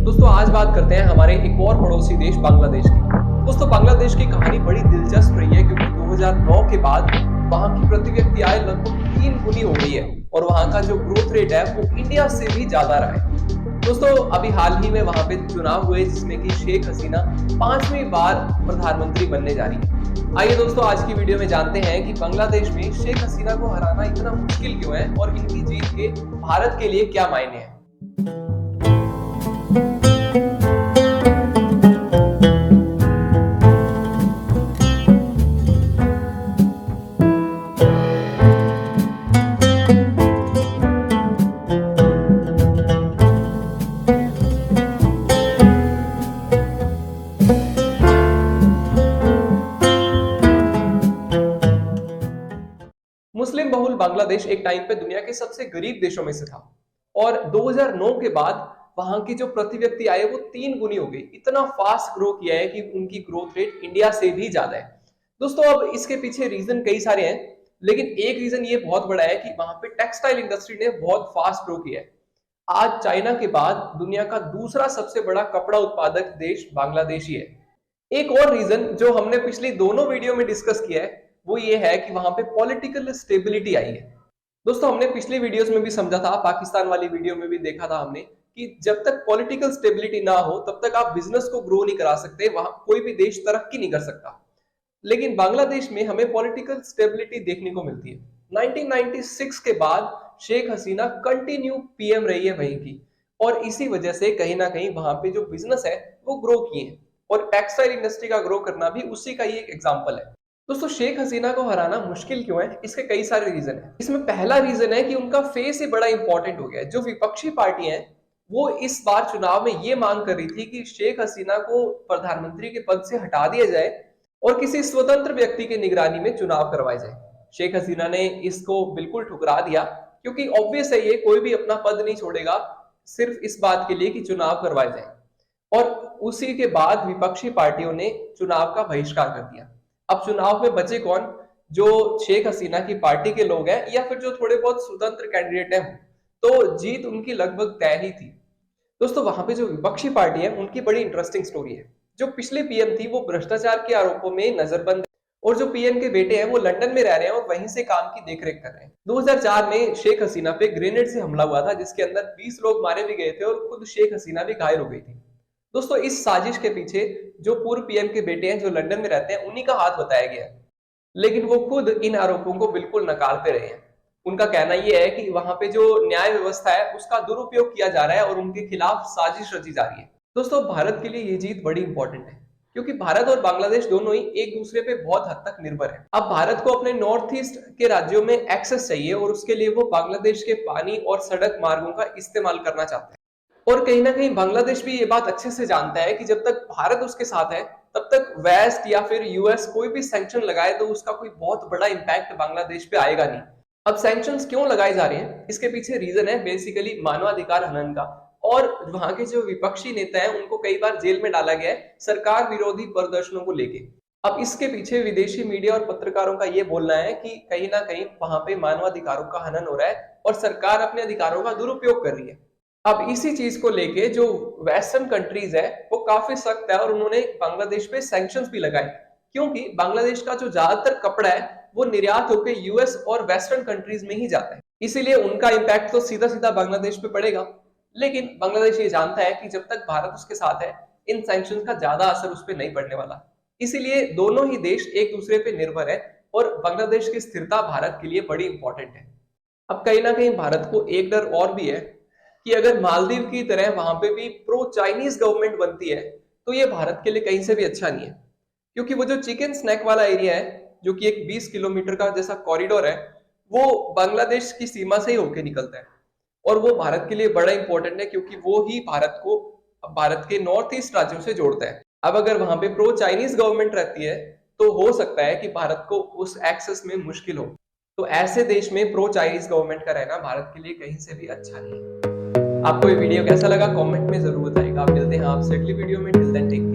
दोस्तों आज बात करते हैं हमारे एक और पड़ोसी देश बांग्लादेश की। दोस्तों बांग्लादेश की कहानी बड़ी दिलचस्प रही है क्योंकि 2009 के बाद वहां की प्रति व्यक्ति आय लगभग 3 गुनी हो गई है और वहां का जो ग्रोथ रेट है वो इंडिया से भी ज्यादा रहा है। दोस्तों अभी हाल ही में वहां पे चुनाव हुए जिसमें कि शेख हसीना 5वीं बार प्रधानमंत्री बनने जा रही है। आइए दोस्तों आज की वीडियो में जानते हैं कि बांग्लादेश में शेख हसीना को हराना इतना मुश्किल क्यों है और इनकी जीत के भारत के लिए क्या मायने हैं। मुस्लिम बहुल बांग्लादेश एक टाइम पे दुनिया के सबसे गरीब देशों में से था और 2009 के बाद वहां की जो प्रति व्यक्ति आय वो 3 गुनी हो गई। इतना फास्ट ग्रो किया है कि उनकी ग्रोथ रेट इंडिया से भी ज्यादा है। दोस्तों अब इसके पीछे रीजन कई सारे हैं, लेकिन एक रीजन ये बहुत बड़ा है कि वहां पे टेक्सटाइल इंडस्ट्री ने बहुत फास्ट ग्रो किया है। आज चाइना के बाद दुनिया का दूसरा सबसे बड़ा कपड़ा उत्पादक देश बांग्लादेश ही है। एक और रीजन जो हमने पिछली दोनों वीडियो में डिस्कस किया है वो ये है कि वहां पे पॉलिटिकल स्टेबिलिटी आई है। दोस्तों हमने पिछली वीडियोस में भी समझा था, पाकिस्तान वाली वीडियो में भी देखा था हमने कि जब तक पॉलिटिकल स्टेबिलिटी ना हो तब तक आप बिजनेस को ग्रो नहीं करा सकते, वहां कोई भी देश तरक्की नहीं कर सकता। लेकिन बांग्लादेश में हमें पॉलिटिकल स्टेबिलिटी देखने को मिलती है। 1996 के बाद शेख हसीना कंटिन्यू पीएम रही है वहीं की और इसी वजह से कहीं ना कहीं वहां पे जो बिजनेस है वो ग्रो किए हैं और टेक्सटाइल इंडस्ट्री का ग्रो करना भी उसी का ही एक एग्जांपल है। दोस्तों शेख हसीना को हराना मुश्किल क्यों है, इसके कई सारे रीजन है। इसमें पहला रीजन है कि उनका फेस ही बड़ा इंपॉर्टेंट हो गया है। जो विपक्षी पार्टी है वो इस बार चुनाव में ये मांग कर रही थी कि शेख हसीना को प्रधानमंत्री के पद से हटा दिया जाए और किसी स्वतंत्र व्यक्ति की निगरानी में चुनाव करवाए जाए। शेख हसीना ने इसको बिल्कुल ठुकरा दिया क्योंकि ऑब्वियस है ये कोई भी अपना पद नहीं छोड़ेगा सिर्फ इस बात के लिए कि चुनाव करवाए जाए। और उसी के बाद विपक्षी पार्टियों ने चुनाव का बहिष्कार कर दिया। अब चुनाव में बचे कौन, जो शेख हसीना की पार्टी के लोग हैं या फिर जो थोड़े बहुत स्वतंत्र कैंडिडेट हैं, तो जीत उनकी लगभग तय ही थी। दोस्तों वहां पे जो विपक्षी पार्टी है उनकी बड़ी इंटरेस्टिंग स्टोरी है। जो पिछले पीएम थी वो भ्रष्टाचार के आरोपों में नजरबंद और जो पीएम के बेटे हैं वो लंदन में रह रहे हैं और वहीं से काम की देखरेख कर रहे हैं। 2004 में शेख हसीना पे ग्रेनेड से हमला हुआ था जिसके अंदर 20 लोग मारे भी गए थे और खुद शेख हसीना भी घायल हो गई थी। दोस्तों इस साजिश के पीछे जो पूर्व पीएम के बेटे हैं जो लंदन में रहते हैं उन्हीं का हाथ बताया गया है, लेकिन वो खुद इन आरोपों को बिल्कुल नकारते रहे हैं। उनका कहना यह है कि वहां पे जो न्याय व्यवस्था है उसका दुरुपयोग किया जा रहा है और उनके खिलाफ साजिश रची जा रही है। दोस्तों भारत के लिए ये जीत बड़ी इंपॉर्टेंट है क्योंकि भारत और बांग्लादेश दोनों ही एक दूसरे पे बहुत हद तक निर्भर है। अब भारत को अपने नॉर्थ ईस्ट के राज्यों में एक्सेस चाहिए और उसके लिए वो बांग्लादेश के पानी और सड़क मार्गों का इस्तेमाल करना चाहते हैं। और कहीं ना कहीं बांग्लादेश भी ये बात अच्छे से जानता है कि जब तक भारत उसके साथ है तब तक वेस्ट या फिर यूएस कोई भी सैंक्शन लगाए तो उसका कोई बहुत बड़ा इंपैक्ट बांग्लादेश पे आएगा नहीं। अब सैंक्शंस क्यों लगाए जा रहे हैं, इसके पीछे रीजन है बेसिकली मानवाधिकार हनन का और वहां के जो विपक्षी नेता हैं उनको कई बार जेल में डाला गया है सरकार विरोधी प्रदर्शनों को लेके। अब इसके पीछे विदेशी मीडिया और पत्रकारों का ये बोलना है कि कहीं ना कहीं वहां पे मानवाधिकारों का हनन हो रहा है और सरकार अपने अधिकारों का दुरुपयोग कर रही है। अब इसी चीज को लेके जो वेस्टर्न कंट्रीज है वो काफी सख्त है और उन्होंने बांग्लादेश पे सैंक्शंस भी लगाए क्योंकि बांग्लादेश का जो ज्यादातर कपड़ा है वो निर्यात होकर यूएस और वेस्टर्न कंट्रीज में ही जाता है, इसीलिए उनका इंपैक्ट तो सीधा सीधा बांग्लादेश पे पड़ेगा। लेकिन बांग्लादेश ये जानता है कि जब तक भारत उसके साथ है इन सैंक्शंस का ज्यादा असर उस पर नहीं पड़ने वाला, इसीलिए दोनों ही देश एक दूसरे पे निर्भर है और बांग्लादेश की स्थिरता भारत के लिए बड़ी इंपॉर्टेंट है। अब कहीं ना कहीं भारत को एक डर और भी है कि अगर मालदीव की तरह वहां पे भी प्रो चाइनीज गवर्नमेंट बनती है तो ये भारत के लिए कहीं से भी अच्छा नहीं है क्योंकि वो जो चिकन स्नैक वाला एरिया है जो कि एक 20 किलोमीटर का जैसा कॉरिडोर है वो बांग्लादेश की सीमा से ही होके निकलता है और वो भारत के लिए बड़ा इंपॉर्टेंट है क्योंकि वो ही भारत को भारत के नॉर्थ ईस्ट राज्यों से जोड़ता है। अब अगर वहां पे प्रो चाइनीज गवर्नमेंट रहती है तो हो सकता है कि भारत को उस एक्सेस में मुश्किल हो, तो ऐसे देश में प्रो चाइनीज गवर्नमेंट का रहना भारत के लिए कहीं से भी अच्छा नहीं है। आपको ये वीडियो कैसा लगा कमेंट में जरूर बताइएगा। आप मिलते हैं आपसे अगली वीडियो में, टिल देन टेक